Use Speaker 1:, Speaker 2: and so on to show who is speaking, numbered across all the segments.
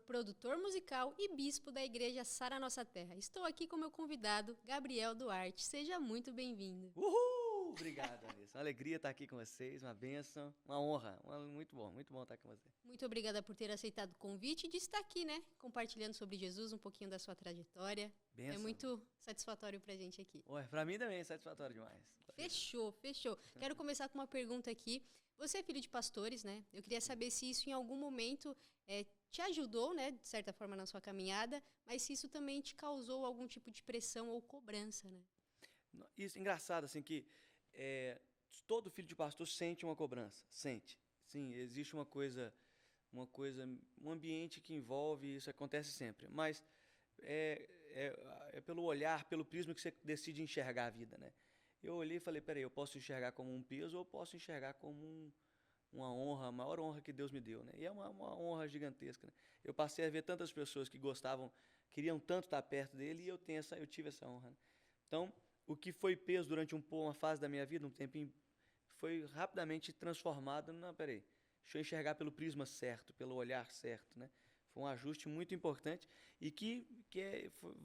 Speaker 1: produtor musical e bispo da Igreja Sara Nossa Terra. Estou aqui com meu convidado, Gabriel Duarte. Seja muito bem-vindo.
Speaker 2: Uhul! Obrigado, Vanessa. Uma alegria estar aqui com vocês, uma bênção, uma honra. Muito bom estar com você.
Speaker 1: Muito obrigada por ter aceitado o convite e de estar aqui, né? Compartilhando sobre Jesus, um pouquinho da sua trajetória.
Speaker 2: Bênção.
Speaker 1: É muito satisfatório pra gente aqui.
Speaker 2: Para mim também é satisfatório demais.
Speaker 1: Fechou. Quero começar com uma pergunta aqui. Você é filho de pastores, né? Eu queria saber se isso em algum momento te ajudou, né, de certa forma, na sua caminhada, mas se isso também te causou algum tipo de pressão ou cobrança, né?
Speaker 2: Isso, engraçado, assim, que todo filho de pastor sente uma cobrança, sente. Sim, existe um ambiente que envolve, isso acontece sempre, mas é pelo olhar, pelo prisma que você decide enxergar a vida, né? Eu olhei e falei, peraí, eu posso enxergar como um peso ou eu posso enxergar como uma honra, a maior honra que Deus me deu, né? E é uma honra gigantesca, né? Eu passei a ver tantas pessoas que gostavam, queriam tanto estar perto dele e eu tive essa honra, né? Então, o que foi peso durante uma fase da minha vida, um tempinho, foi rapidamente transformado. Não, peraí, deixa eu enxergar pelo prisma certo, pelo olhar certo, né? Foi um ajuste muito importante e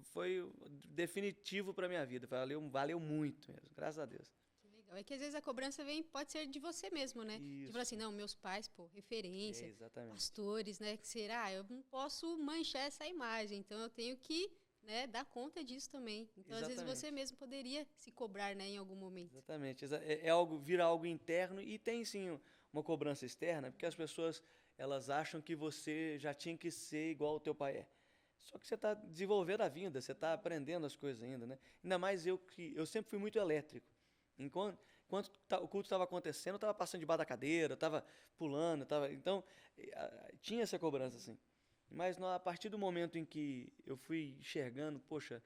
Speaker 2: foi definitivo para a minha vida. Valeu muito mesmo, graças a Deus.
Speaker 1: Que legal. É que às vezes a cobrança pode ser de você mesmo, né?
Speaker 2: Isso.
Speaker 1: Tipo assim, não, meus pais, referência,
Speaker 2: exatamente.
Speaker 1: pastores, né? Que será? Eu não posso manchar essa imagem, então eu tenho que, né, dar conta disso também. Então,
Speaker 2: Exatamente.
Speaker 1: às vezes você mesmo poderia se cobrar, né, em algum momento.
Speaker 2: Exatamente. Vira algo interno e tem sim uma cobrança externa, porque as pessoas elas acham que você já tinha que ser igual ao teu pai é. Só que você está desenvolvendo a vida, você está aprendendo as coisas ainda, né? Ainda mais eu sempre fui muito elétrico. Enquanto o culto estava acontecendo, eu estava passando debaixo da cadeira, estava pulando, então tinha essa cobrança assim. Mas a partir do momento em que eu fui enxergando, poxa,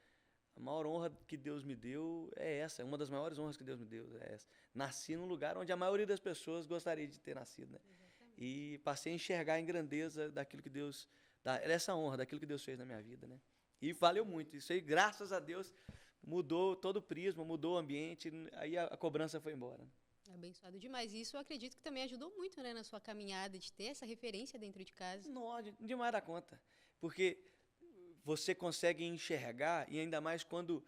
Speaker 2: a maior honra que Deus me deu é essa, uma das maiores honras que Deus me deu é essa. Nasci num lugar onde a maioria das pessoas gostaria de ter nascido, né?
Speaker 1: Exatamente.
Speaker 2: E passei a enxergar a grandeza daquilo que Deus, essa honra, daquilo que Deus fez na minha vida, né? E valeu muito. Isso aí, graças a Deus, mudou todo o prisma, mudou o ambiente, aí a cobrança foi embora.
Speaker 1: Abençoado demais. E isso eu acredito que também ajudou muito, né, na sua caminhada, de ter essa referência dentro de casa.
Speaker 2: Não, demais da conta. Porque você consegue enxergar, e ainda mais quando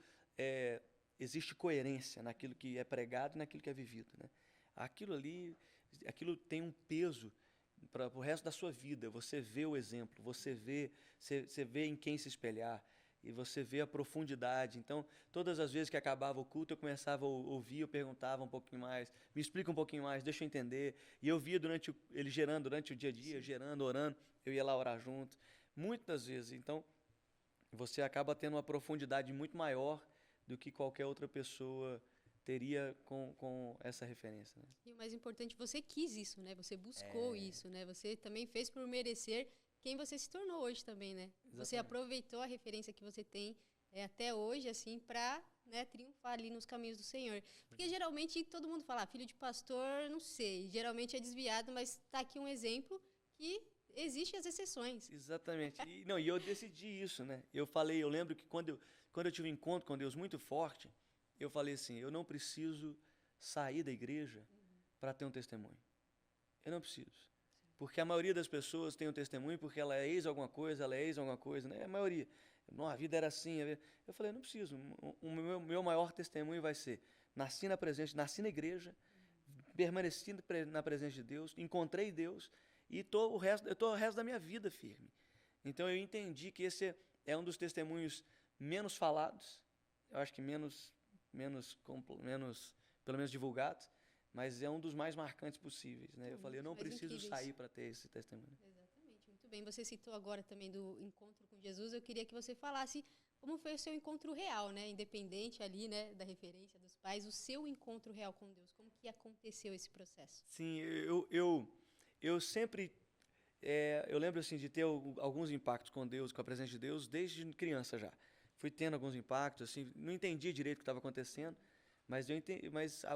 Speaker 2: existe coerência naquilo que é pregado e naquilo que é vivido, né? Aquilo tem um peso para o resto da sua vida. Você vê o exemplo, você vê em quem se espelhar e você vê a profundidade. Então, todas as vezes que acabava o culto, eu começava a ouvir, eu perguntava um pouquinho mais, me explica um pouquinho mais, deixa eu entender. E eu via ele gerando durante o dia a dia, gerando, orando, eu ia lá orar junto, muitas vezes. Então, você acaba tendo uma profundidade muito maior do que qualquer outra pessoa teria com essa referência, né?
Speaker 1: E o mais importante, você quis isso, né? Você buscou isso, né? Você também fez por merecer quem você se tornou hoje também, né?
Speaker 2: Exatamente.
Speaker 1: Você aproveitou a referência que você tem até hoje, assim, para, né, triunfar ali nos caminhos do Senhor. Porque geralmente todo mundo fala, filho de pastor, não sei. Geralmente é desviado, mas está aqui um exemplo que existem as exceções.
Speaker 2: Exatamente. E eu decidi isso, né? Eu lembro que quando eu tive um encontro com Deus muito forte, eu falei assim, eu não preciso sair da igreja para ter um testemunho. Eu não preciso. Porque a maioria das pessoas tem um testemunho porque ela é ex alguma coisa, né? A maioria. Não, a vida era assim. Eu falei, eu não preciso. O meu maior testemunho vai ser, nasci na igreja, permaneci na presença de Deus, encontrei Deus e estou o resto da minha vida firme. Então eu entendi que esse é um dos testemunhos menos falados, eu acho que pelo menos divulgados, mas é um dos mais marcantes possíveis, né? Eu falei, eu não preciso sair para ter esse testemunho.
Speaker 1: Exatamente, muito bem. Você citou agora também do encontro com Jesus. Eu queria que você falasse como foi o seu encontro real, né? Independente ali, né, da referência dos pais, o seu encontro real com Deus. Como que aconteceu esse processo?
Speaker 2: Sim, eu sempre eu lembro assim de ter alguns impactos com Deus, com a presença de Deus, desde criança já. Fui tendo alguns impactos, assim, não entendia direito o que estava acontecendo, mas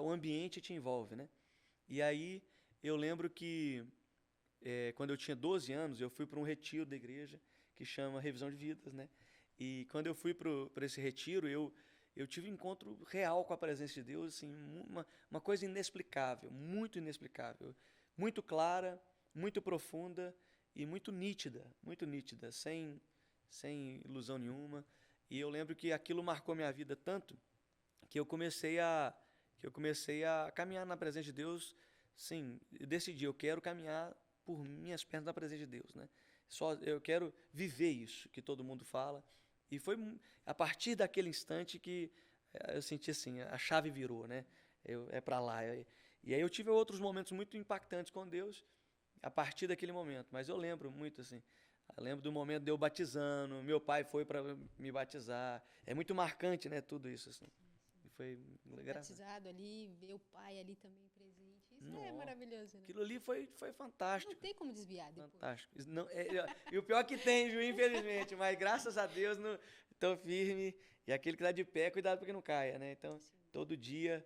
Speaker 2: o ambiente te envolve, né? E aí eu lembro que quando eu tinha 12 anos, eu fui para um retiro da igreja que chama Revisão de Vidas, né? E quando eu fui para esse retiro, eu tive um encontro real com a presença de Deus, assim, uma coisa inexplicável, muito clara, muito profunda e muito nítida, sem ilusão nenhuma. E eu lembro que aquilo marcou minha vida tanto que eu comecei a caminhar na presença de Deus. Sim, eu decidi, eu quero caminhar por minhas pernas na presença de Deus, né? Só eu quero viver isso que todo mundo fala. E foi a partir daquele instante que eu senti assim, a chave virou, né? É para lá. E aí eu tive outros momentos muito impactantes com Deus a partir daquele momento. Mas eu lembro muito assim. Eu lembro do momento de eu batizando, meu pai foi para me batizar. É muito marcante, né? Tudo isso assim. E foi engraçado.
Speaker 1: Batizado ali, ver o pai ali também presente. Isso é
Speaker 2: Nossa,
Speaker 1: maravilhoso, né?
Speaker 2: aquilo ali foi fantástico.
Speaker 1: Não tem como desviar depois.
Speaker 2: Fantástico. Não, e o pior é que tem, viu? Infelizmente. Mas graças a Deus estou firme. E aquele que está de pé, cuidado para que não caia, né? Então,
Speaker 1: Sim.
Speaker 2: todo dia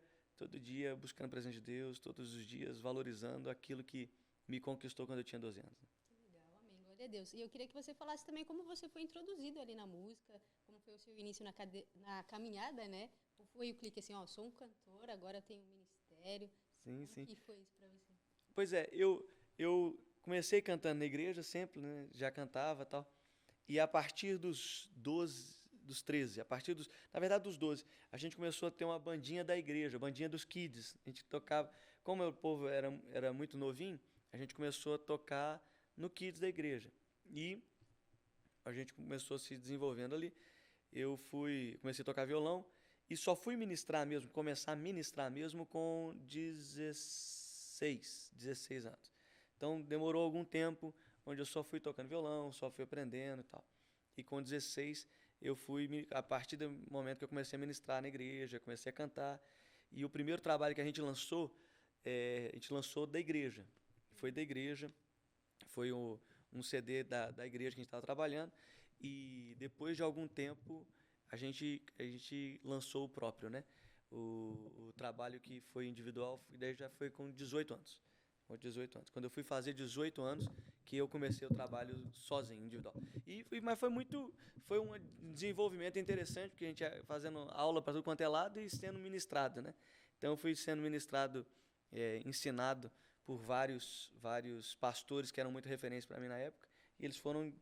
Speaker 2: buscando a presença de Deus, todos os dias valorizando aquilo que me conquistou quando eu tinha 12 anos.
Speaker 1: Que legal, amém, glória a Deus. E eu queria que você falasse também como você foi introduzido ali na música, como foi o seu início na caminhada, né? Como foi o clique assim, ó, sou um cantor, agora tenho um ministério.
Speaker 2: Sim,
Speaker 1: Como
Speaker 2: sim.
Speaker 1: que foi isso pra você?
Speaker 2: Pois é, eu comecei cantando na igreja sempre, né? Já cantava e tal. E a partir dos 12, dos 13, na verdade dos 12, a gente começou a ter uma bandinha da igreja, bandinha dos kids. A gente tocava, como o povo era muito novinho, a gente começou a tocar no kids da igreja. E a gente começou a se desenvolvendo ali. Comecei a tocar violão e só fui começar a ministrar mesmo com 16 anos. Então demorou algum tempo, onde eu só fui tocando violão, só fui aprendendo e tal. E com 16 a partir do momento que eu comecei a ministrar na igreja, comecei a cantar. E o primeiro trabalho que a gente lançou da igreja. Foi da igreja, foi um CD da igreja que a gente estava trabalhando. E depois de algum tempo, a gente lançou o próprio, né? O trabalho que foi individual, daí já foi com 18 anos. Com 18 anos. Quando eu fui fazer 18 anos, que eu comecei o trabalho sozinho, individual. Mas foi um desenvolvimento interessante, porque a gente ia fazendo aula para tudo quanto é lado e sendo ministrado, né? Então eu fui sendo ministrado, ensinado por vários pastores que eram muito referência para mim na época, e eles foram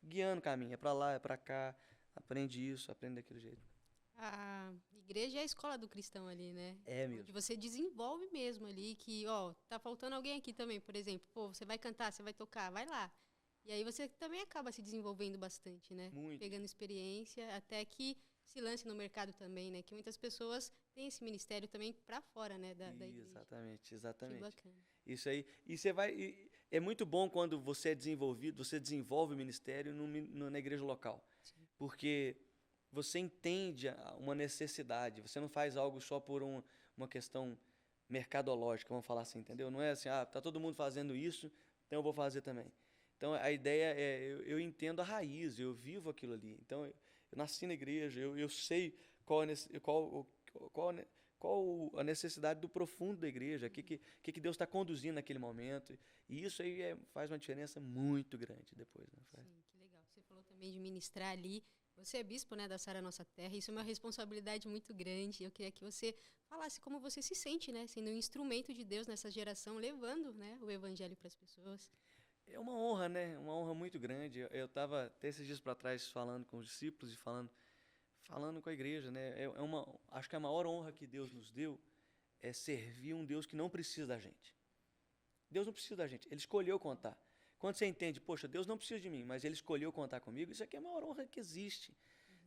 Speaker 2: guiando o caminho, é para lá, é para cá, aprende isso, aprende daquele jeito.
Speaker 1: A igreja é a escola do cristão ali, né?
Speaker 2: É mesmo.
Speaker 1: Onde você desenvolve mesmo ali, que, ó, tá faltando alguém aqui também, por exemplo. Pô, você vai cantar, você vai tocar, vai lá. E aí você também acaba se desenvolvendo bastante, né?
Speaker 2: Muito.
Speaker 1: Pegando experiência, até que se lance no mercado também, né? Que muitas pessoas têm esse ministério também para fora, né, da igreja.
Speaker 2: Exatamente.
Speaker 1: Que bacana.
Speaker 2: Isso aí. E você é muito bom quando você é desenvolvido, você desenvolve o ministério na igreja local.
Speaker 1: Sim.
Speaker 2: Porque você entende uma necessidade, você não faz algo só por uma questão mercadológica, vamos falar assim, entendeu? Não é assim, tá todo mundo fazendo isso, então eu vou fazer também. Então a ideia eu entendo a raiz, eu vivo aquilo ali. Então eu nasci na igreja, eu sei qual a necessidade do profundo da igreja, o que Deus está conduzindo naquele momento. E isso aí faz uma diferença muito grande depois. Né?
Speaker 1: Sim, que legal. Você falou também de ministrar ali. Você é bispo, né, da Sara Nossa Terra. Isso é uma responsabilidade muito grande. Eu queria que você falasse como você se sente, né, sendo um instrumento de Deus nessa geração, levando, né, o evangelho para as pessoas.
Speaker 2: É uma honra, né? Uma honra muito grande. Eu estava até esses dias para trás falando com os discípulos e falando com a igreja, né? Acho que a maior honra que Deus nos deu é servir um Deus que não precisa da gente. Deus não precisa da gente. Ele escolheu contar. Quando você entende, poxa, Deus não precisa de mim, mas Ele escolheu contar comigo, isso aqui é a maior honra que existe.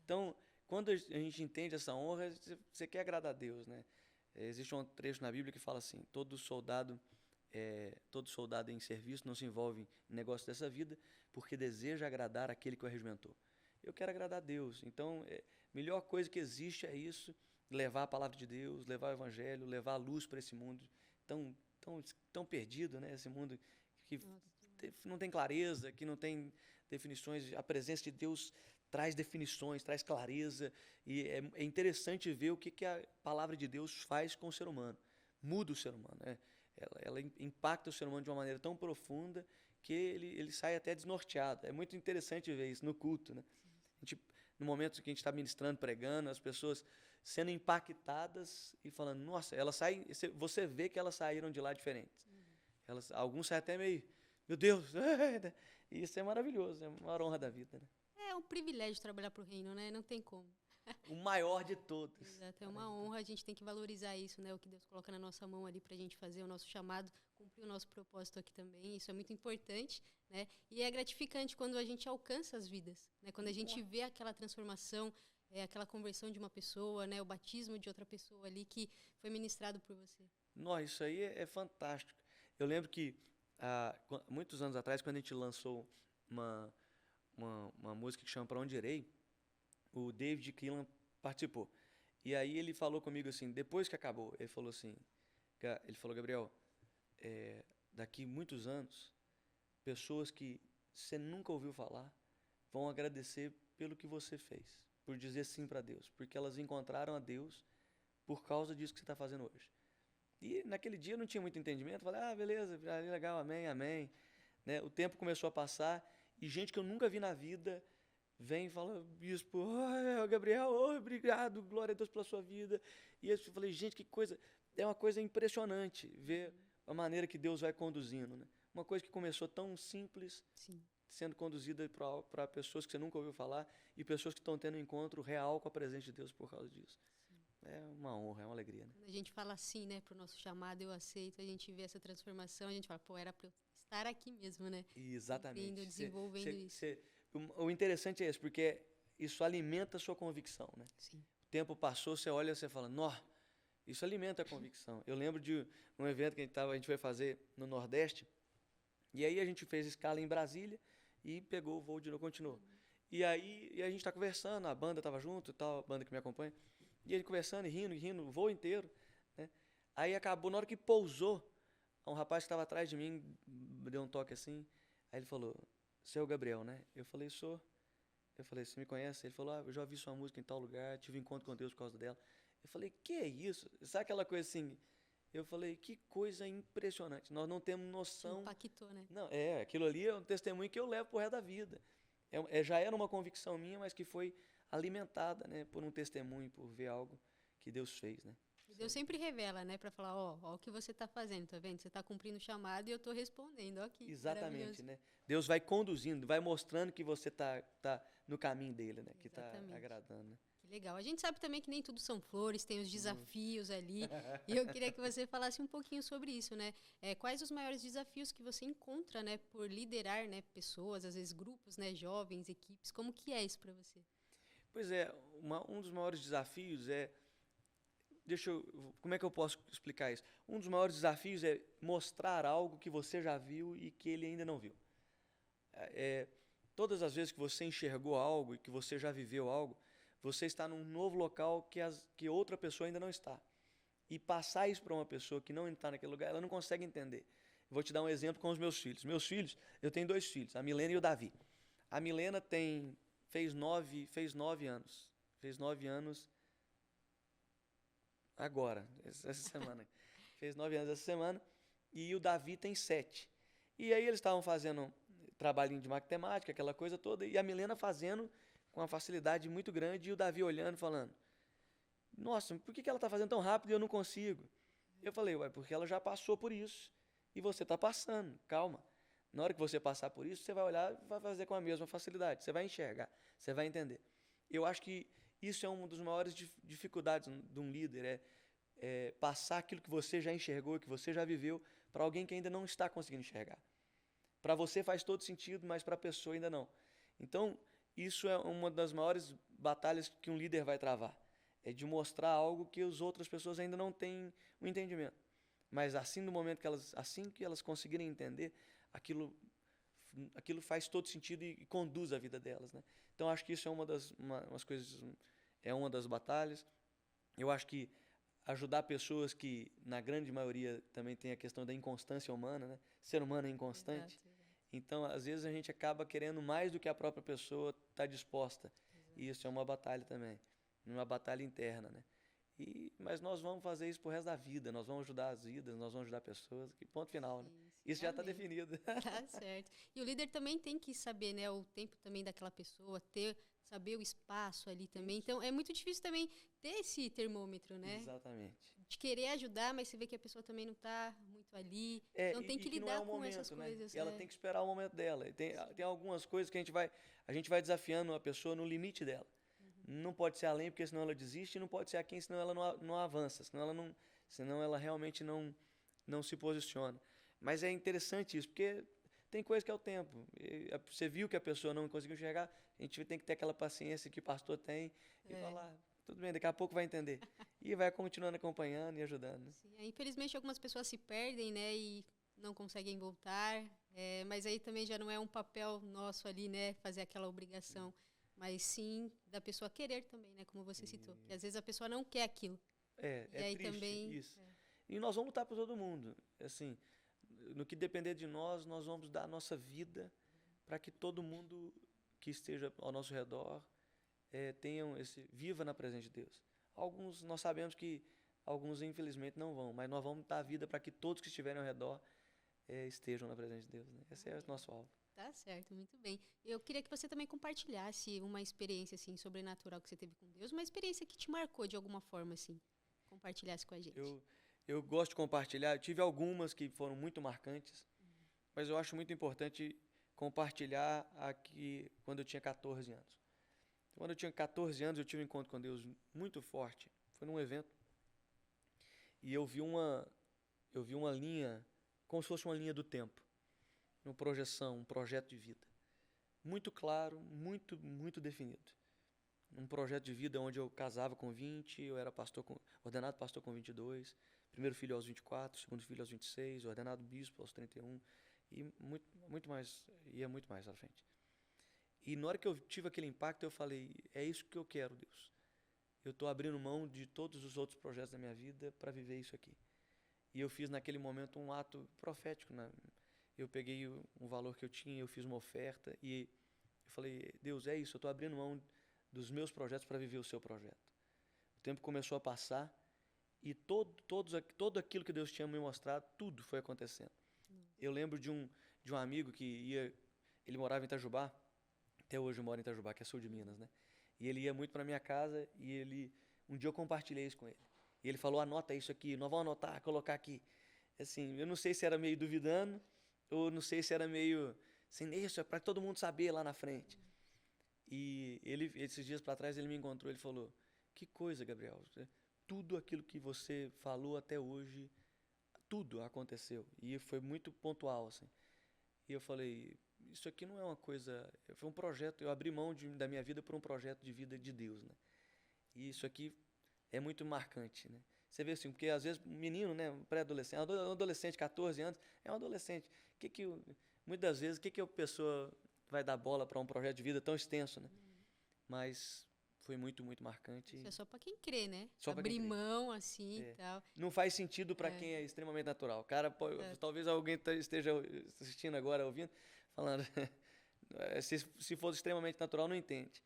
Speaker 2: Então, quando a gente entende essa honra, você quer agradar a Deus, né? Existe um trecho na Bíblia que fala assim: todo soldado em serviço não se envolve em negócio dessa vida, porque deseja agradar aquele que o regimentou. Eu quero agradar a Deus. Então, a melhor coisa que existe é isso: levar a palavra de Deus, levar o evangelho, levar a luz para esse mundo tão perdido, né? Esse mundo que não tem clareza, que não tem definições. A presença de Deus traz definições, traz clareza, e é interessante ver o que a palavra de Deus faz com o ser humano. Muda o ser humano, né? Ela impacta o ser humano de uma maneira tão profunda que ele sai até desnorteado. É muito interessante ver isso no culto, né? No momento que a gente está ministrando, pregando, as pessoas sendo impactadas e falando, nossa, elas saem, você vê que elas saíram de lá diferentes. Alguns saem até meio meu Deus, isso é maravilhoso, é a maior honra da vida, né?
Speaker 1: É um privilégio trabalhar para o reino, né? Não tem como.
Speaker 2: O maior de todos.
Speaker 1: Exato, é uma honra, a gente tem que valorizar isso, né? O que Deus coloca na nossa mão ali para a gente fazer o nosso chamado, cumprir o nosso propósito aqui também. Isso é muito importante, né? E é gratificante quando a gente alcança as vidas, né? Quando a gente vê aquela transformação, aquela conversão de uma pessoa, né? O batismo de outra pessoa ali que foi ministrado por você.
Speaker 2: Nossa, isso aí é fantástico. Eu lembro que muitos anos atrás, quando a gente lançou uma música que chama Pra Onde Irei, o David Keelan participou. E aí ele falou comigo assim, depois que acabou, ele falou assim, Gabriel, daqui muitos anos, pessoas que você nunca ouviu falar vão agradecer pelo que você fez, por dizer sim para Deus, porque elas encontraram a Deus por causa disso que você está fazendo hoje. E naquele dia eu não tinha muito entendimento, falei, beleza, legal, amém, amém. Né? O tempo começou a passar e gente que eu nunca vi na vida vem e fala, bispo, Gabriel, obrigado, glória a Deus pela sua vida. E eu falei, gente, que coisa, é uma coisa impressionante ver a maneira que Deus vai conduzindo. Né? Uma coisa que começou tão simples,
Speaker 1: Sim.
Speaker 2: sendo conduzida para pessoas que você nunca ouviu falar e pessoas que estão tendo um encontro real com a presença de Deus por causa disso. É uma honra, é uma alegria. Né?
Speaker 1: Quando a gente fala assim, né, pro nosso chamado, eu aceito, a gente vê essa transformação, a gente fala, pô, era para eu estar aqui mesmo, né?
Speaker 2: Exatamente.
Speaker 1: Desenvolvendo isso.
Speaker 2: O interessante é isso, porque isso alimenta a sua convicção, né?
Speaker 1: Sim.
Speaker 2: O tempo passou, você olha e você fala, nó, isso alimenta a convicção. Eu lembro de um evento que a gente foi fazer no Nordeste, e aí a gente fez escala em Brasília e pegou o voo de novo, continuou. E aí a gente está conversando, a banda estava junto e tal, a banda que me acompanha, e a gente conversando e rindo, o voo inteiro, né? Aí acabou, na hora que pousou, um rapaz que estava atrás de mim deu um toque assim, aí ele falou, você é o Gabriel, né? Eu falei, sou. Eu falei, você me conhece? Ele falou, eu já ouvi sua música em tal lugar, tive um encontro com Deus por causa dela. Eu falei, que é isso? Sabe aquela coisa assim? Eu falei, que coisa impressionante. Nós não temos noção.
Speaker 1: Impactou, né?
Speaker 2: Não, aquilo ali é um testemunho que eu levo pro resto da vida. Já era uma convicção minha, mas que foi alimentada, né, por um testemunho, por ver algo que Deus fez, né?
Speaker 1: Deus sempre revela, né, para falar, ó o que você está fazendo, tá vendo? Você está cumprindo o chamado e eu estou respondendo, ó aqui.
Speaker 2: Exatamente, né? Deus vai conduzindo, vai mostrando que você tá no caminho dele, né? Que está agradando, né?
Speaker 1: Que legal. A gente sabe também que nem tudo são flores, tem os desafios ali. E eu queria que você falasse um pouquinho sobre isso, né? Quais os maiores desafios que você encontra, né, por liderar, né, pessoas, às vezes grupos, né, jovens, equipes? Como que é isso para você?
Speaker 2: Pois é, um dos maiores desafios como é que eu posso explicar isso? Um dos maiores desafios é mostrar algo que você já viu e que ele ainda não viu. Todas as vezes que você enxergou algo e que você já viveu algo, você está num novo local que outra pessoa ainda não está. E passar isso para uma pessoa que não está naquele lugar, ela não consegue entender. Vou te dar um exemplo com os meus filhos. Meus filhos, eu tenho 2 filhos, a Milena e o Davi. A Milena fez 9 anos. Fez 9 anos agora, essa semana. Fez 9 anos essa semana. E o Davi tem 7. E aí eles estavam fazendo trabalhinho de matemática, aquela coisa toda, e a Milena fazendo com uma facilidade muito grande, e o Davi olhando, falando, nossa, por que ela está fazendo tão rápido e eu não consigo? Eu falei, porque ela já passou por isso, e você está passando, calma. Na hora que você passar por isso, você vai olhar e vai fazer com a mesma facilidade, você vai enxergar, você vai entender. Eu acho que isso é uma das maiores dificuldades de um líder, passar aquilo que você já enxergou, que você já viveu, para alguém que ainda não está conseguindo enxergar. Para você faz todo sentido, mas para a pessoa ainda não. Então, isso é uma das maiores batalhas que um líder vai travar. É de mostrar algo que as outras pessoas ainda não têm um entendimento. Mas assim, no momento que elas conseguirem entender, aquilo faz todo sentido e conduz a vida delas, né? Então, acho que isso é uma das batalhas. Eu acho que ajudar pessoas que, na grande maioria, também tem a questão da inconstância humana, né? Ser humano é inconstante.
Speaker 1: Exato.
Speaker 2: Então, às vezes, a gente acaba querendo mais do que a própria pessoa está disposta. Exato. E isso é uma batalha também, uma batalha interna, né? Mas nós vamos fazer isso pro resto da vida, nós vamos ajudar as vidas, nós vamos ajudar pessoas, que ponto final, né? Isso já está definido.
Speaker 1: Tá certo. E o líder também tem que saber, né, o tempo também daquela pessoa, ter saber o espaço ali também. Então, é muito difícil também ter esse termômetro, né?
Speaker 2: Exatamente.
Speaker 1: De querer ajudar, mas você vê que a pessoa também não está muito ali. Então, tem que
Speaker 2: E que não é
Speaker 1: lidar
Speaker 2: o
Speaker 1: com essas
Speaker 2: momento, né?
Speaker 1: coisas.
Speaker 2: E ela tem que esperar o momento dela. E tem algumas coisas que a gente vai desafiando a pessoa no limite dela. Não pode ser além, porque senão ela desiste, e não pode ser aquém, senão ela não avança, senão ela realmente não se posiciona. Mas é interessante isso, porque tem coisa que é o tempo. Você viu que a pessoa não conseguiu enxergar, a gente tem que ter aquela paciência que o pastor tem e falar, tudo bem, daqui a pouco vai entender. E vai continuando acompanhando e ajudando. Né?
Speaker 1: Sim, infelizmente, algumas pessoas se perdem, né, e não conseguem voltar, mas aí também já não é um papel nosso ali, né, fazer aquela obrigação, mas sim da pessoa querer também, né, como você citou, que às vezes a pessoa não quer aquilo. E
Speaker 2: É
Speaker 1: aí
Speaker 2: triste
Speaker 1: também...
Speaker 2: isso. E nós vamos lutar por todo mundo. Assim, no que depender de nós, nós vamos dar a nossa vida para que todo mundo que esteja ao nosso redor viva na presença de Deus. Alguns, nós sabemos que alguns infelizmente não vão, mas nós vamos dar a vida para que todos que estiverem ao redor estejam na presença de Deus. Né? Esse é o nosso alvo.
Speaker 1: Tá certo, muito bem. Eu queria que você também compartilhasse uma experiência assim sobrenatural que você teve com Deus, uma experiência que te marcou de alguma forma assim. Compartilhasse com a gente.
Speaker 2: Eu gosto de compartilhar. Eu tive algumas que foram muito marcantes, mas eu acho muito importante compartilhar aqui quando eu tinha 14 anos. Quando eu tinha 14 anos, eu tive um encontro com Deus muito forte. Foi num evento. E eu vi uma linha, como se fosse uma linha do tempo. Uma projeção, um projeto de vida. Muito claro, muito, muito definido. Um projeto de vida onde eu casava com 20, eu era ordenado pastor com 22, primeiro filho aos 24, segundo filho aos 26, ordenado bispo aos 31, e muito mais, ia muito mais à frente. E na hora que eu tive aquele impacto, eu falei, é isso que eu quero, Deus. Eu estou abrindo mão de todos os outros projetos da minha vida para viver isso aqui. E eu fiz naquele momento um ato profético. Né? Eu peguei um valor que eu tinha, eu fiz uma oferta e eu falei, Deus, é isso, eu estou abrindo mão dos meus projetos para viver o seu projeto. O tempo começou a passar e todo aquilo que Deus tinha me mostrado, tudo foi acontecendo. Eu lembro de um amigo ele morava em Itajubá, até hoje eu moro em Itajubá, que é sul de Minas, né? E ele ia muito para minha casa e um dia eu compartilhei isso com ele. E ele falou, anota isso aqui, nós vamos anotar, colocar aqui. Assim, eu não sei se era meio duvidando, ou não sei se era meio assim, isso é para todo mundo saber lá na frente. E esses dias para trás, ele me encontrou, ele falou, que coisa, Gabriel, tudo aquilo que você falou até hoje, tudo aconteceu. E foi muito pontual, assim. E eu falei, isso aqui não é uma coisa, foi um projeto, eu abri mão da minha vida por um projeto de vida de Deus, né? E isso aqui é muito marcante, né? Você vê assim, porque às vezes um menino, né, um pré-adolescente, um adolescente, 14 anos, é um adolescente. Muitas das vezes, que a pessoa vai dar bola para um projeto de vida tão extenso, né? Mas foi muito, muito marcante.
Speaker 1: Isso é só para quem crê, né?
Speaker 2: Só
Speaker 1: abrir mão assim e tal.
Speaker 2: Não faz sentido para quem é extremamente natural. Cara, talvez alguém esteja assistindo agora, ouvindo, falando, se fosse extremamente natural, não entende.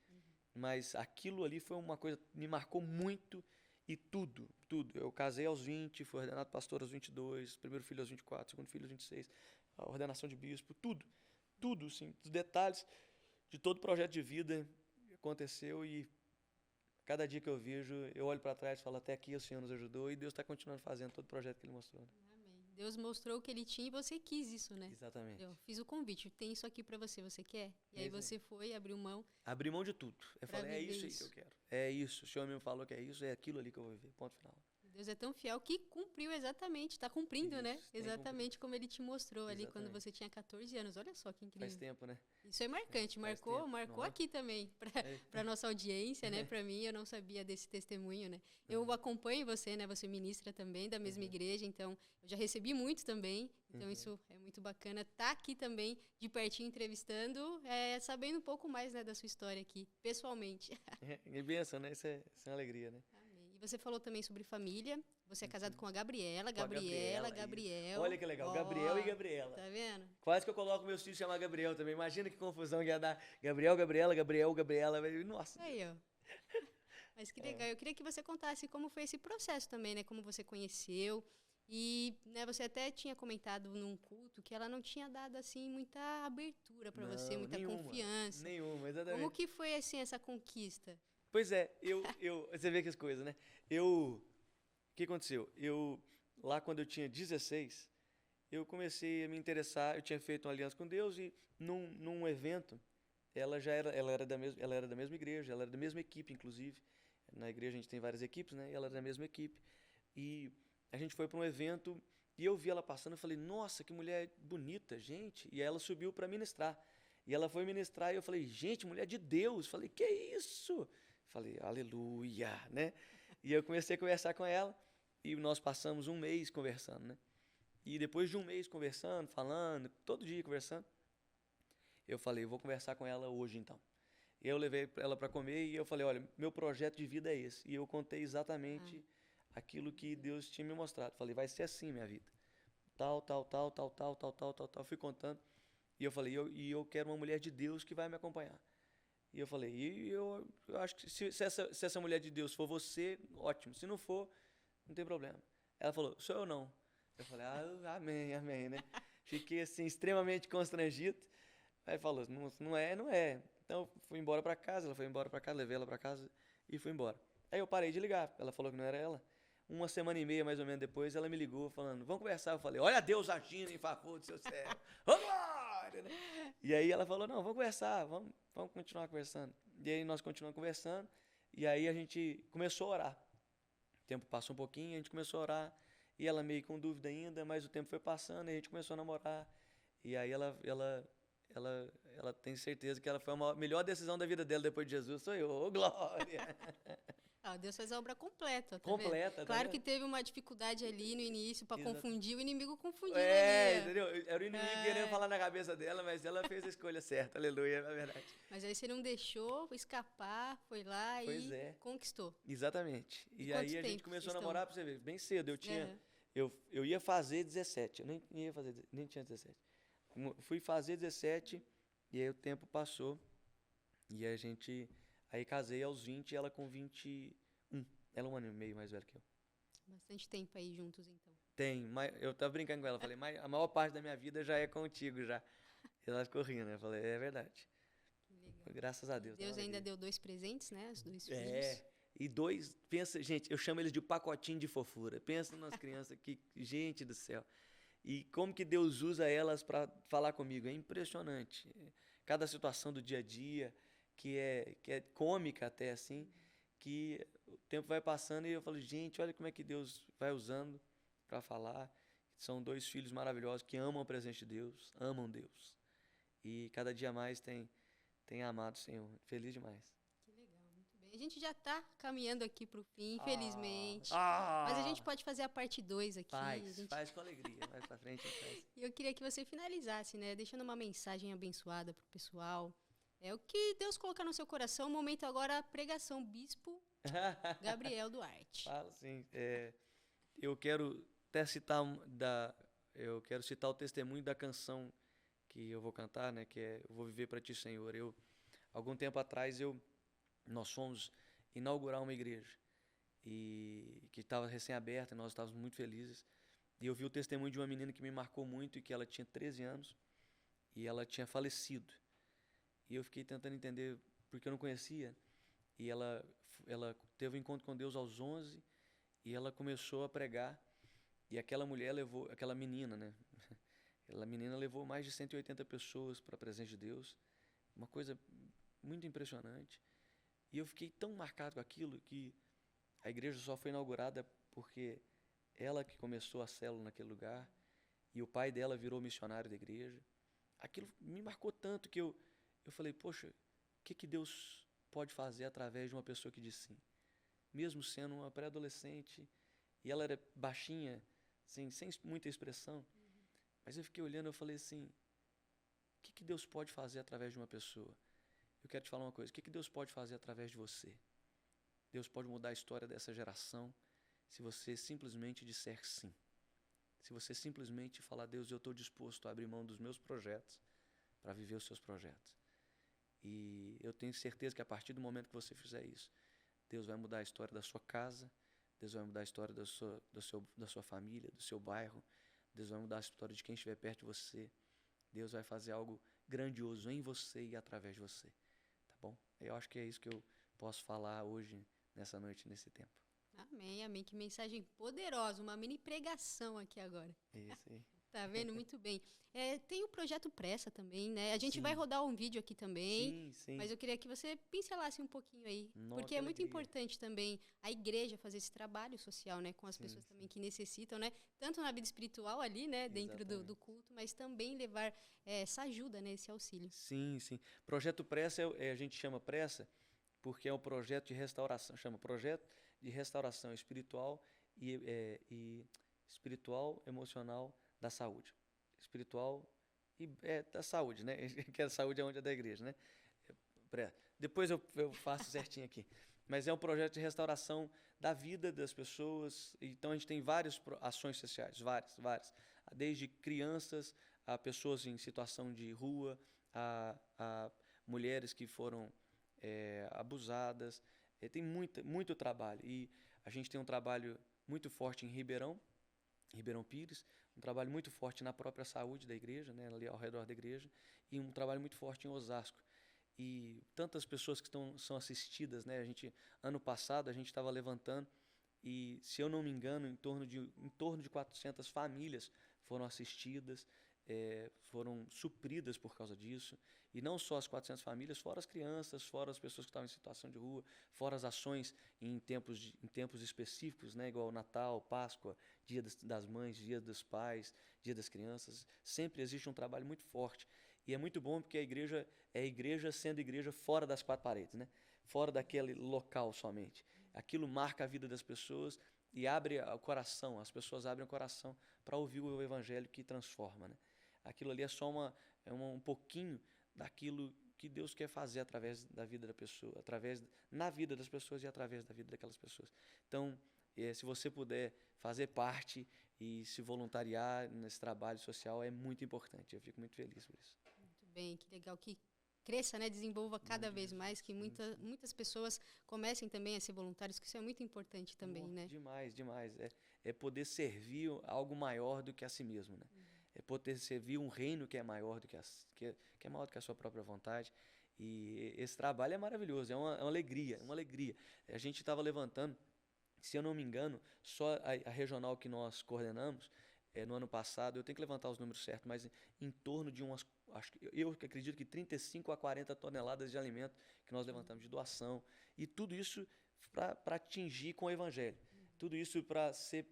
Speaker 2: Mas aquilo ali foi uma coisa, me marcou muito e tudo. Eu casei aos 20, fui ordenado pastor aos 22, primeiro filho aos 24, segundo filho aos 26, a ordenação de bispo, tudo, sim, os detalhes de todo o projeto de vida aconteceu e cada dia que eu vejo, eu olho para trás e falo, até aqui o Senhor nos ajudou e Deus está continuando fazendo todo o projeto que Ele mostrou. Né?
Speaker 1: Amém. Deus mostrou o que Ele tinha e você quis isso, né?
Speaker 2: Exatamente.
Speaker 1: Eu fiz o convite, tem isso aqui para você quer? E aí você foi, abriu mão.
Speaker 2: Abri mão de tudo. Eu falei, é isso aí que eu quero. É isso, o Senhor me falou que é isso, é aquilo ali que eu vou viver, ponto final.
Speaker 1: Deus é tão fiel que cumpriu exatamente, está cumprindo, isso, né? Exatamente como Ele te mostrou ali quando você tinha 14 anos. Olha só que incrível.
Speaker 2: Faz tempo, né?
Speaker 1: Isso é marcante, marcou aqui também, para nossa audiência, né? Para mim, eu não sabia desse testemunho, né? Eu acompanho você, né? Você ministra também da mesma igreja, então eu já recebi muito também, então isso é muito bacana. Tá aqui também, de pertinho, entrevistando, sabendo um pouco mais, né, da sua história aqui, pessoalmente.
Speaker 2: Que bênção, né? Isso é uma alegria, né?
Speaker 1: E você falou também sobre família. Você é casado com a Gabriela. Gabriel.
Speaker 2: Olha que legal, Gabriel e Gabriela.
Speaker 1: Tá vendo?
Speaker 2: Quase que eu coloco meus filhos chamar Gabriel também. Imagina que confusão que ia dar. Gabriel, Gabriela, Gabriel, Gabriela. Nossa.
Speaker 1: Aí, ó. Mas que legal. Eu queria que você contasse como foi esse processo também, né? Como você conheceu E, né, você até tinha comentado num culto que ela não tinha dado, assim, muita abertura para você,
Speaker 2: Não,
Speaker 1: muita confiança.
Speaker 2: nenhuma,
Speaker 1: Como
Speaker 2: exatamente.
Speaker 1: que foi, assim, essa conquista?
Speaker 2: Pois é, você vê que as coisas, né? O que aconteceu? Lá quando eu tinha 16, eu comecei a me interessar, eu tinha feito uma aliança com Deus e num evento, ela era da mesma igreja, ela era da mesma equipe, inclusive. Na igreja a gente tem várias equipes, né? E ela era da mesma equipe. E a gente foi para um evento e eu vi ela passando, eu falei, nossa, que mulher bonita, gente. E aí ela subiu para ministrar. E ela foi ministrar e eu falei, gente, mulher de Deus. Falei, que isso? Falei, aleluia, né? E eu comecei a conversar com ela e nós passamos um mês conversando, né? E depois de um mês conversando, falando, todo dia conversando, eu falei, eu vou conversar com ela hoje então. E eu levei ela para comer e eu falei, olha, meu projeto de vida é esse. E eu contei
Speaker 1: Ah,
Speaker 2: exatamente aquilo que Deus tinha me mostrado. Falei, vai ser assim minha vida. Tal, tal, tal, tal, tal, tal, tal, tal, tal. Fui contando. E eu falei, eu quero uma mulher de Deus que vai me acompanhar. E eu falei, eu acho que se essa mulher de Deus for você, ótimo. Se não for, não tem problema. Ela falou, sou eu não. Eu falei, amém, amém, né? Fiquei assim, extremamente constrangido. Aí falou, não, não é, não é. Então eu fui embora pra casa, ela foi embora pra casa, levei ela pra casa e fui embora. Aí eu parei de ligar, ela falou que não era ela. Uma semana e meia, mais ou menos depois, ela me ligou falando, vamos conversar. Eu falei, olha Deus agindo em favor do seu céu. Vamos embora, né? E aí ela falou, não, vamos conversar, vamos continuar conversando. E aí nós continuamos conversando, e aí a gente começou a orar. O tempo passou um pouquinho, a gente começou a orar, e ela meio com dúvida ainda, mas o tempo foi passando, e a gente começou a namorar. E aí ela tem certeza que ela foi a melhor decisão da vida dela depois de Jesus, sou eu, ô glória!
Speaker 1: ah, Deus faz a obra completa, tá vendo?
Speaker 2: Completa, tá
Speaker 1: Claro que
Speaker 2: vendo?
Speaker 1: teve uma dificuldade ali no início para
Speaker 2: Exato.
Speaker 1: confundir, o inimigo confundindo ali.
Speaker 2: É, entendeu? Era o inimigo querendo
Speaker 1: É,
Speaker 2: falar na cabeça dela, mas ela fez a escolha certa, aleluia, é verdade.
Speaker 1: mas aí você não deixou escapar, foi lá
Speaker 2: Pois
Speaker 1: e
Speaker 2: é,
Speaker 1: conquistou.
Speaker 2: exatamente.
Speaker 1: E
Speaker 2: E
Speaker 1: quanto
Speaker 2: aí a gente
Speaker 1: tempo vocês
Speaker 2: começou a
Speaker 1: estão?
Speaker 2: namorar, pra você ver, bem cedo.
Speaker 1: Aham.
Speaker 2: Eu ia fazer 17, eu nem ia fazer, nem tinha 17. Fui fazer 17 e aí o tempo passou e aí casei aos 20 e ela com 21. Ela é um ano e meio mais velha que eu.
Speaker 1: Bastante tempo aí juntos, então.
Speaker 2: Tem, mas eu tava brincando com ela, falei, mas a maior parte da minha vida já é contigo já. E ela ficou rindo, né? Eu falei, é verdade.
Speaker 1: Que legal.
Speaker 2: Graças a
Speaker 1: E
Speaker 2: Deus, dá uma
Speaker 1: Deus ainda
Speaker 2: alegria.
Speaker 1: deu dois presentes, né? Os dois
Speaker 2: É,
Speaker 1: filhos.
Speaker 2: e dois, pensa, gente, eu chamo eles de pacotinho de fofura. Pensa nas crianças que, gente do céu. E como que Deus usa elas para falar comigo? É impressionante. Cada situação do dia a dia, que é cômica até assim, que o tempo vai passando e eu falo, gente, olha como é que Deus vai usando para falar. São dois filhos maravilhosos que amam a presença de Deus, amam Deus. E cada dia mais tem amado o Senhor. Feliz demais.
Speaker 1: Que legal, muito bem. A gente já está caminhando aqui para o fim,
Speaker 2: Ah,
Speaker 1: infelizmente. Mas a gente
Speaker 2: ah,
Speaker 1: pode fazer a parte 2 aqui.
Speaker 2: faz com alegria. Mais pra frente a gente faz.
Speaker 1: E eu queria que você finalizasse, né? Deixando uma mensagem abençoada para o pessoal. É o que Deus colocar no seu coração. O momento agora, pregação, Bispo Gabriel Duarte.
Speaker 2: Fala sim. Eu quero até citar eu quero citar o testemunho da canção que eu vou cantar, né? Que é Eu Vou Viver para Ti, Senhor. Algum tempo atrás nós fomos inaugurar uma igreja e que estava recém-aberta, e nós estávamos muito felizes. E eu vi o testemunho de uma menina que me marcou muito e que ela tinha 13 anos e ela tinha falecido. E eu fiquei tentando entender porque eu não conhecia. E ela teve um encontro com Deus aos 11 e ela começou a pregar. E aquela menina, né? Aquela menina levou mais de 180 pessoas para a presença de Deus. Uma coisa muito impressionante. E eu fiquei tão marcado com aquilo que a igreja só foi inaugurada porque ela que começou a célula naquele lugar e o pai dela virou missionário da igreja. Aquilo me marcou tanto que eu falei, poxa, o que Deus pode fazer através de uma pessoa que diz sim? Mesmo sendo uma pré-adolescente, e ela era baixinha, assim, sem muita expressão, mas eu fiquei olhando e eu falei assim, o que Deus pode fazer através de uma pessoa? Eu quero te falar uma coisa, o que Deus pode fazer através de você? Deus pode mudar a história dessa geração se você simplesmente disser sim. Se você simplesmente falar, Deus, eu estou disposto a abrir mão dos meus projetos para viver os seus projetos. E eu tenho certeza que a partir do momento que você fizer isso, Deus vai mudar a história da sua casa, Deus vai mudar a história da sua família, do seu bairro. Deus vai mudar a história de quem estiver perto de você. Deus vai fazer algo grandioso em você e através de você, tá bom? Eu acho que é isso que eu posso falar hoje, nessa noite, nesse tempo.
Speaker 1: Amém, amém. Que mensagem poderosa, uma mini pregação aqui agora.
Speaker 2: Isso aí.
Speaker 1: Tá vendo? Muito bem. Tem o Projeto Pressa também, né? A gente
Speaker 2: Sim.
Speaker 1: vai rodar um vídeo aqui também.
Speaker 2: Sim, sim.
Speaker 1: Mas eu queria que você pincelasse um pouquinho aí.
Speaker 2: Nossa,
Speaker 1: porque é muito
Speaker 2: alegria.
Speaker 1: importante também a igreja fazer esse trabalho social, né? Com as
Speaker 2: Sim,
Speaker 1: pessoas
Speaker 2: sim.
Speaker 1: também que necessitam, né? Tanto na vida espiritual ali, né? Dentro do culto, mas também levar essa ajuda, né? Esse auxílio.
Speaker 2: Sim, sim. Projeto Pressa, a gente chama Pressa porque é um projeto de restauração. Chama Projeto de Restauração Espiritual e espiritual, emocional da saúde. Espiritual e da saúde, né? Que a saúde é onde é da igreja, né? Depois eu faço certinho aqui. Mas é um projeto de restauração da vida das pessoas. Então a gente tem várias ações sociais, várias. Desde crianças a pessoas em situação de rua, a mulheres que foram abusadas. Tem muito trabalho. E a gente tem um trabalho muito forte em Ribeirão Pires, um trabalho muito forte na própria saúde da igreja, né, ali ao redor da igreja, e um trabalho muito forte em Osasco. E tantas pessoas que são assistidas, né? Ano passado a gente estava levantando e, se eu não me engano, em torno de 400 famílias foram assistidas, foram supridas por causa disso. E não só as 400 famílias, fora as crianças, fora as pessoas que estavam em situação de rua, fora as ações em tempos específicos, né, igual Natal, Páscoa, Dia das Mães, Dia dos Pais, Dia das Crianças. Sempre existe um trabalho muito forte. E é muito bom porque a igreja é igreja sendo igreja fora das quatro paredes, né? Fora daquele local somente. Aquilo marca a vida das pessoas e abre o coração. As pessoas abrem o coração para ouvir o evangelho que transforma, né? Aquilo ali é só um pouquinho daquilo que Deus quer fazer através da vida da pessoa, na vida das pessoas e através da vida daquelas pessoas. Então, se você puder fazer parte e se voluntariar nesse trabalho social, é muito importante. Eu fico muito feliz por isso.
Speaker 1: Muito bem, que legal que cresça, né? Desenvolva cada vez mais, que muitas pessoas comecem também a ser voluntários, que isso é muito importante também, né?
Speaker 2: Demais. É poder servir algo maior do que a si mesmo, né? É poder servir um reino que é maior do que é maior do que a sua própria vontade. E esse trabalho é maravilhoso, é uma alegria. A gente estava levantando, se eu não me engano, só a regional que nós coordenamos, no ano passado, eu tenho que levantar os números certos, mas em torno de eu acredito que 35 a 40 toneladas de alimento que nós levantamos de doação, e tudo isso para atingir com o evangelho. Tudo isso para ser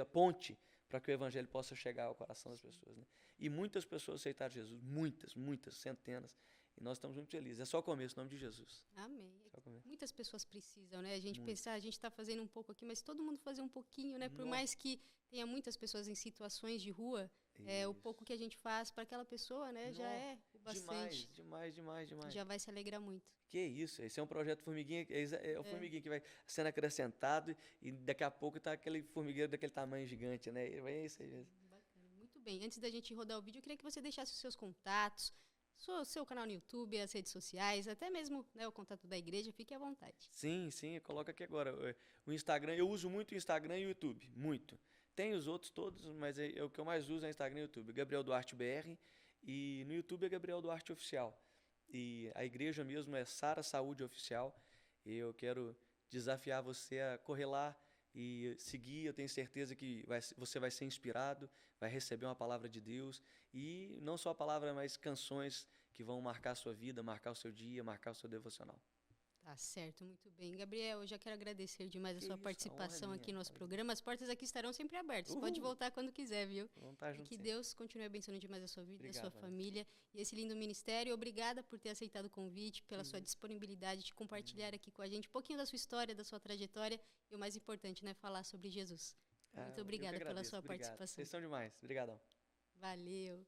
Speaker 2: a ponte para que o evangelho possa chegar ao coração das pessoas, né? E muitas pessoas aceitaram Jesus, muitas, centenas, e nós estamos muito felizes. É só o começo, em nome de Jesus.
Speaker 1: Amém. Muitas pessoas precisam, né? A gente pensar, a gente está fazendo um pouco aqui, mas todo mundo fazer um pouquinho, né? Por mais que tenha muitas pessoas em situações de rua, o pouco que a gente faz para aquela pessoa, né? Já é o bastante.
Speaker 2: Demais.
Speaker 1: Já vai se alegrar muito.
Speaker 2: Que isso, esse é um projeto formiguinha, é o formiguinha que vai sendo acrescentado e daqui a pouco está aquele formigueiro daquele tamanho gigante, né? É isso aí mesmo.
Speaker 1: Bacana, muito bem. Antes da gente rodar o vídeo, eu queria que você deixasse os seus contatos, seu canal no YouTube, as redes sociais, até mesmo, né, o contato da igreja, fique à vontade.
Speaker 2: Sim, coloca aqui agora. O Instagram, eu uso muito o Instagram e o YouTube, muito. Tem os outros todos, mas o que eu mais uso é o Instagram e o YouTube. Gabriel Duarte BR, e no YouTube é Gabriel Duarte Oficial. E a igreja mesmo é Sara Saúde Oficial. E eu quero desafiar você a correr lá e seguir. Eu tenho certeza que você vai ser inspirado, vai receber uma palavra de Deus. E não só a palavra, mas canções que vão marcar a sua vida, marcar o seu dia, marcar o seu devocional.
Speaker 1: Tá certo, muito bem. Gabriel, eu já quero agradecer demais a sua participação aqui no nosso programa. As portas aqui estarão sempre abertas. Pode voltar quando quiser, viu?
Speaker 2: Vamos estar juntos.
Speaker 1: Que Deus continue abençoando demais a sua vida, a sua família e esse lindo ministério. Obrigada por ter aceitado o convite, pela sua disponibilidade de compartilhar aqui com a gente um pouquinho da sua história, da sua trajetória e o mais importante, né, falar sobre Jesus. Muito obrigada pela sua participação.
Speaker 2: Vocês são demais. Obrigadão.
Speaker 1: Valeu.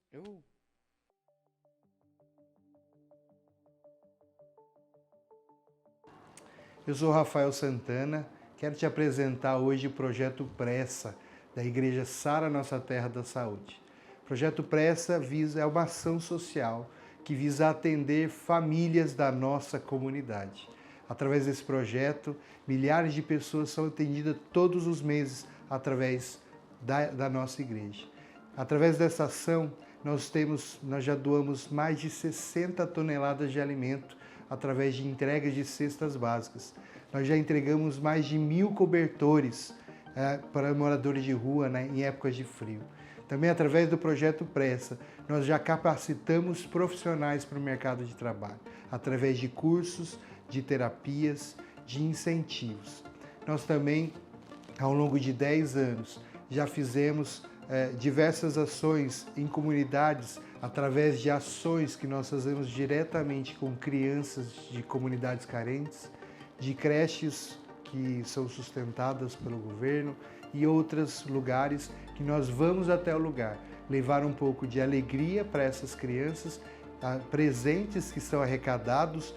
Speaker 3: Eu sou Rafael Santana, quero te apresentar hoje o Projeto Pressa, da Igreja Sara Nossa Terra da Saúde. O Projeto Pressa é uma ação social que visa atender famílias da nossa comunidade. Através desse projeto, milhares de pessoas são atendidas todos os meses através da nossa igreja. Através dessa ação, nós já doamos mais de 60 toneladas de alimento através de entregas de cestas básicas. Nós já entregamos mais de 1.000 cobertores para moradores de rua, né, em épocas de frio. Também através do projeto Pressa, nós já capacitamos profissionais para o mercado de trabalho, através de cursos, de terapias, de incentivos. Nós também, ao longo de 10 anos, já fizemos diversas ações em comunidades, através de ações que nós fazemos diretamente com crianças de comunidades carentes, de creches que são sustentadas pelo governo e outros lugares que nós vamos até o lugar, levar um pouco de alegria para essas crianças, presentes que são arrecadados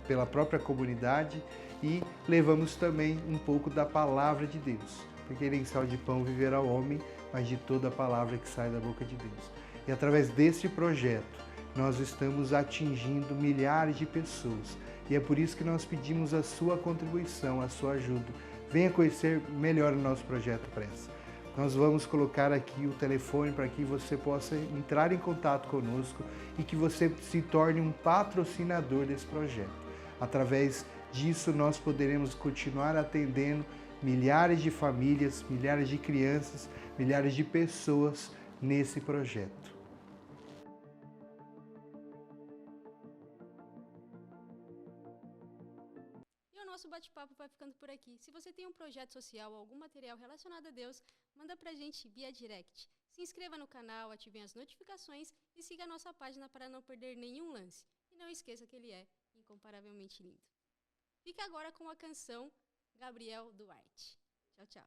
Speaker 3: pela própria comunidade, e levamos também um pouco da palavra de Deus, porque nem só de pão viverá o homem, mas de toda a palavra que sai da boca de Deus. E através desse projeto, nós estamos atingindo milhares de pessoas. E é por isso que nós pedimos a sua contribuição, a sua ajuda. Venha conhecer melhor o nosso projeto Pressa. Nós vamos colocar aqui o telefone para que você possa entrar em contato conosco e que você se torne um patrocinador desse projeto. Através disso, nós poderemos continuar atendendo milhares de famílias, milhares de crianças, milhares de pessoas nesse projeto.
Speaker 1: Nosso bate-papo vai ficando por aqui. Se você tem um projeto social ou algum material relacionado a Deus, manda pra gente via direct. Se inscreva no canal, ative as notificações e siga a nossa página para não perder nenhum lance. E não esqueça que ele é incomparavelmente lindo. Fique agora com a canção Gabriel Duarte. Tchau, tchau.